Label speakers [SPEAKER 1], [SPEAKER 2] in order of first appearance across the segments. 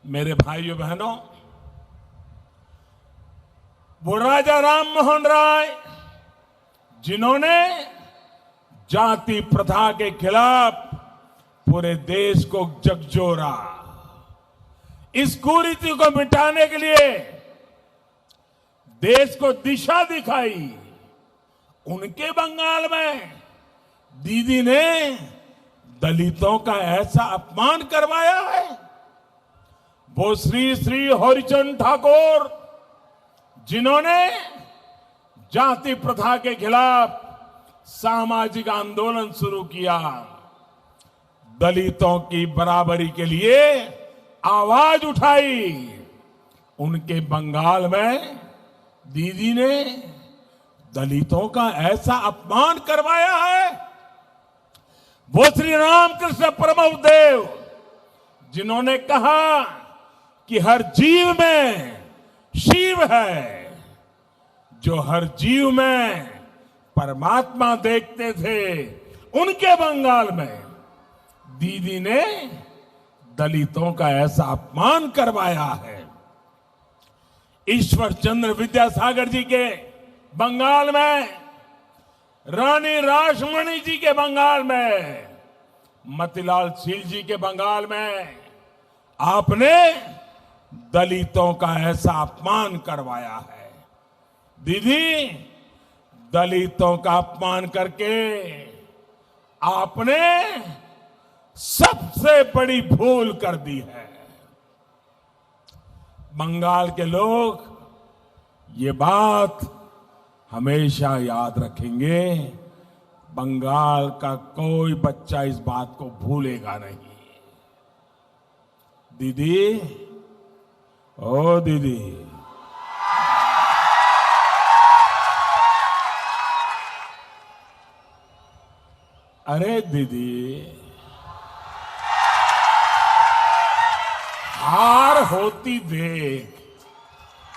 [SPEAKER 1] मेरे भाइयों बहनों, वो राजा राम मोहन राय जिन्होंने जाति प्रथा के खिलाफ पूरे देश को झकझोरा, इस कुरीति को मिटाने के लिए देश को दिशा दिखाई, उनके बंगाल में दीदी ने दलितों का ऐसा अपमान करवाया है। वो श्री श्री हरिचंद ठाकुर जिन्होंने जाति प्रथा के खिलाफ सामाजिक आंदोलन शुरू किया, दलितों की बराबरी के लिए आवाज उठाई, उनके बंगाल में दीदी ने दलितों का ऐसा अपमान करवाया है। वो श्री रामकृष्ण परमहंस जिन्होंने कहा कि हर जीव में शिव है, जो हर जीव में परमात्मा देखते थे, उनके बंगाल में दीदी ने दलितों का ऐसा अपमान करवाया है। ईश्वर चंद्र विद्यासागर जी के बंगाल में, रानी रासमणी जी के बंगाल में, मतीलाल शील जी के बंगाल में आपने दलितों का ऐसा अपमान करवाया है। दीदी, दलितों का अपमान करके आपने सबसे बड़ी भूल कर दी है। बंगाल के लोग ये बात हमेशा याद रखेंगे। बंगाल का कोई बच्चा इस बात को भूलेगा नहीं। दीदी, ओ दीदी, अरे दीदी, हार होती देख,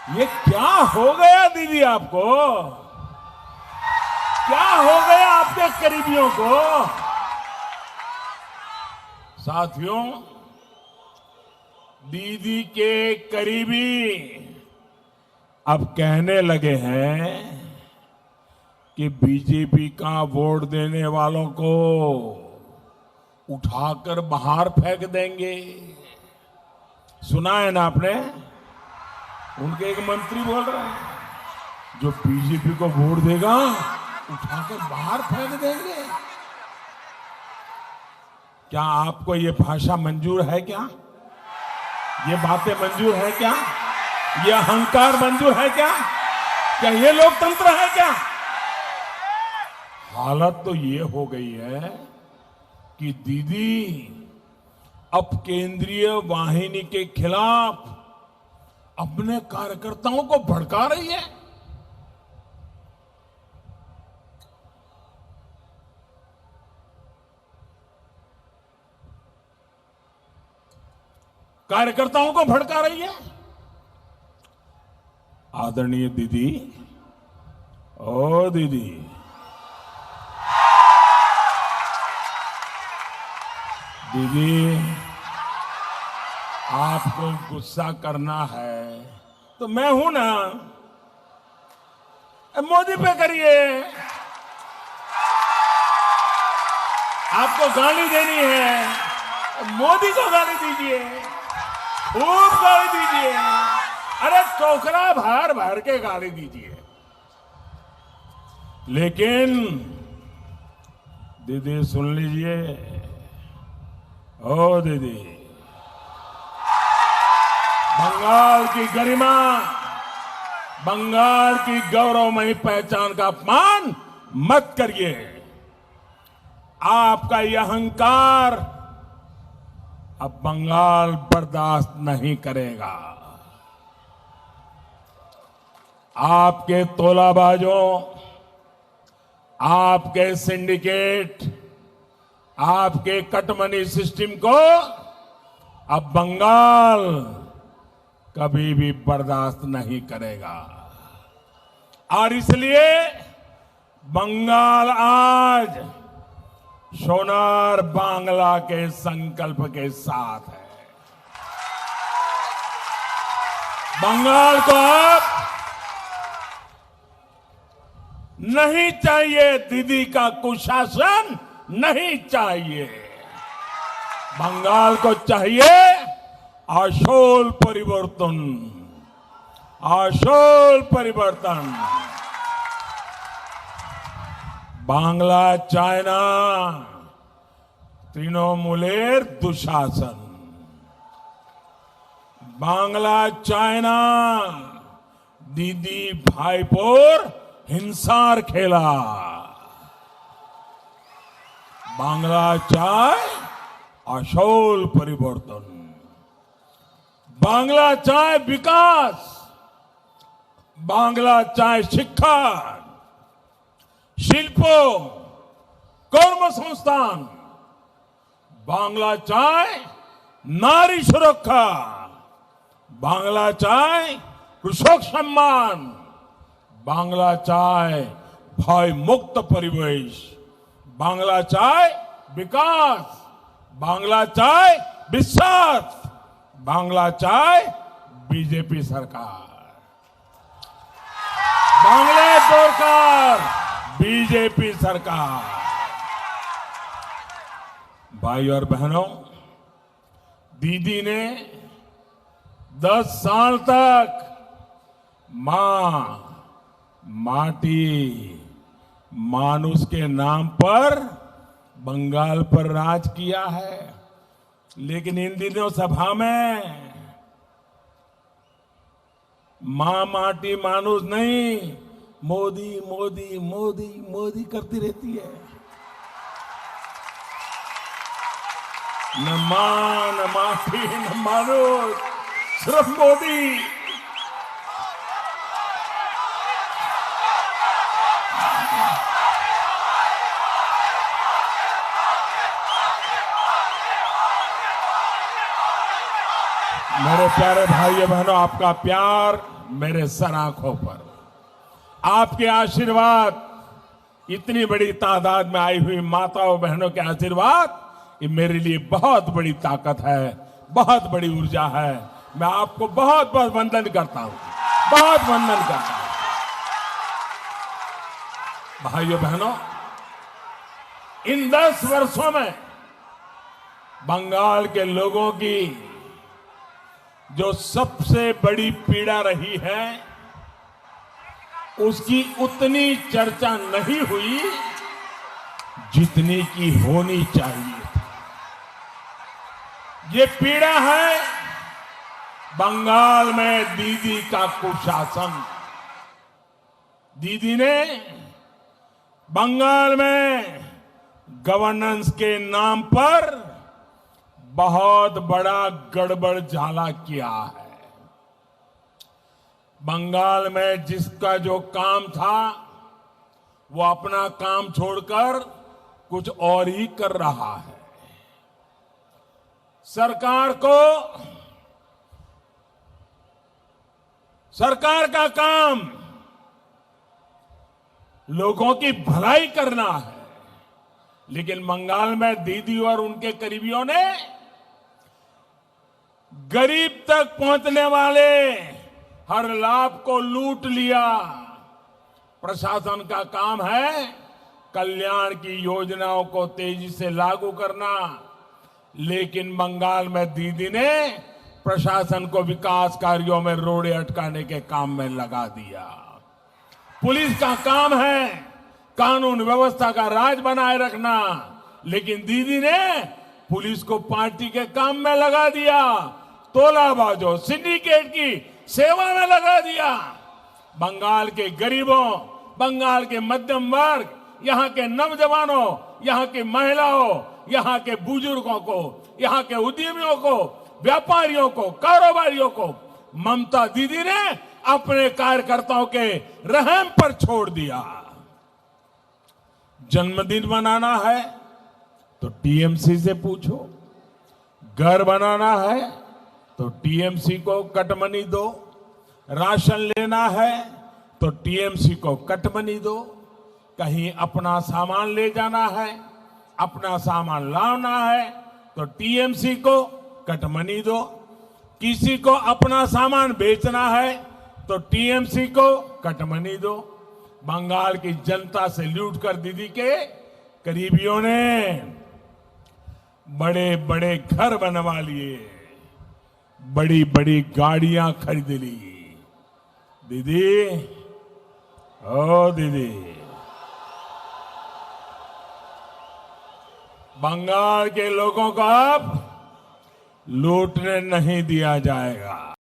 [SPEAKER 1] ये क्या हो गया दीदी आपको? क्या हो गया आपके करीबियों को? साथियों, दीदी के करीबी अब कहने लगे हैं कि बीजेपी का वोट देने वालों को उठाकर बाहर फेंक देंगे। सुना है ना आपने? उनके एक मंत्री बोल रहे हैं, जो बीजेपी को वोट देगा उठाकर बाहर फेंक देंगे। क्या आपको ये भाषा मंजूर है? क्या ये बातें मंजूर है? क्या ये अहंकार मंजूर है? क्या ये लोकतंत्र है? क्या हालत तो ये हो गई है कि दीदी अब केंद्रीय वाहिनी के खिलाफ अपने कार्यकर्ताओं को भड़का रही है। कार्यकर्ताओं को भड़का रही है। आदरणीय दीदी, ओ दीदी, दीदी, आपको गुस्सा करना है तो मैं हूं ना, मोदी पे करिए। आपको गाली देनी है, मोदी को गाली दीजिए, खूब गाली दीजिए। अरे टोकरा भर भर के गाली दीजिए। लेकिन दीदी सुन लीजिए, ओ दीदी, बंगाल की गरिमा, बंगाल की गौरवमयी पहचान का अपमान मत करिए। आपका यह अहंकार अब बंगाल बर्दाश्त नहीं करेगा। आपके तोलाबाजों, आपके सिंडिकेट, आपके कटमनी सिस्टम को अब बंगाल कभी भी बर्दाश्त नहीं करेगा। और इसलिए बंगाल आज सोनार बांग्ला के संकल्प के साथ है। बंगाल को अब नहीं चाहिए दीदी का कुशासन, नहीं चाहिए। बंगाल को चाहिए आशोल परिवर्तन, आशोल परिवर्तन। बांग्ला चाइना तृणमूलेर दुशासन, बांग्ला चाइना दीदी भाईपोर हिंसार खेला। बांग्ला चाय आशोल परिवर्तन, बांग्ला चाय विकास, बांग्ला चाय शिक्षा, शिल्पो, कर्म संस्थान, बांग्ला चाय नारी सुरक्षा, बांग्ला चाय कृषक सम्मान, बांग्ला चाय भय मुक्त परिवेश, बांग्ला चाय विकास, बांग्ला चाय विश्वास, बांग्ला चाय बीजेपी सरकार, बांग्ला सरकार बीजेपी सरकार। भाई और बहनों, दीदी ने 10 साल तक मां, माटी, मानुष के नाम पर बंगाल पर राज किया है। लेकिन इन दिनों सभा में मां, माटी, मानुष नहीं, मोदी मोदी मोदी मोदी करती रहती है। न मां, न माटी, न मानुष, सिर्फ मोदी। मेरे प्यारे भाइयों बहनों, आपका प्यार मेरे सर आंखों पर, आपके आशीर्वाद, इतनी बड़ी तादाद में आई हुई माताओं बहनों के आशीर्वाद, ये मेरे लिए बहुत बड़ी ताकत है, बहुत बड़ी ऊर्जा है। मैं आपको बहुत बहुत वंदन करता हूं, बहुत वंदन करता हूं। भाइयों बहनों, इन 10 वर्षों में बंगाल के लोगों की जो सबसे बड़ी पीड़ा रही है, उसकी उतनी चर्चा नहीं हुई जितनी की होनी चाहिए। ये पीड़ा है बंगाल में दीदी का कुशासन। दीदी ने बंगाल में गवर्नेंस के नाम पर बहुत बड़ा गड़बड़ झाला किया है। बंगाल में जिसका जो काम था, वो अपना काम छोड़कर कुछ और ही कर रहा है। सरकार का काम लोगों की भलाई करना है, लेकिन बंगाल में दीदी और उनके करीबियों ने गरीब तक पहुंचने वाले हर लाभ को लूट लिया। प्रशासन का काम है कल्याण की योजनाओं को तेजी से लागू करना, लेकिन बंगाल में दीदी ने प्रशासन को विकास कार्यों में रोड़े अटकाने के काम में लगा दिया। पुलिस का काम है कानून व्यवस्था का राज बनाए रखना, लेकिन दीदी ने पुलिस को पार्टी के काम में लगा दिया, तोलाबाजों, सिंडिकेट की सेवा में लगा दिया। बंगाल के गरीबों, बंगाल के मध्यम वर्ग, यहां के नौजवानों, यहां की महिलाओं, यहां के बुजुर्गों को, यहां के उद्यमियों को, व्यापारियों को, कारोबारियों को ममता दीदी ने अपने कार्यकर्ताओं के रहम पर छोड़ दिया। जन्मदिन मनाना है तो टीएमसी से पूछो, घर बनाना है तो टीएमसी को कट मनी दो, राशन लेना है तो टीएमसी को कट मनी दो, कहीं अपना सामान ले जाना है, अपना सामान लाना है तो टीएमसी को कट मनी दो। किसी को अपना सामान बेचना है तो टीएमसी को कटमनी दो। बंगाल की जनता से लूट कर दीदी के करीबियों ने बड़े बड़े घर बनवा लिए, बड़ी बड़ी गाड़ियां खरीद ली। दीदी, ओ दीदी, बंगाल के लोगों को अब लूटने नहीं दिया जाएगा।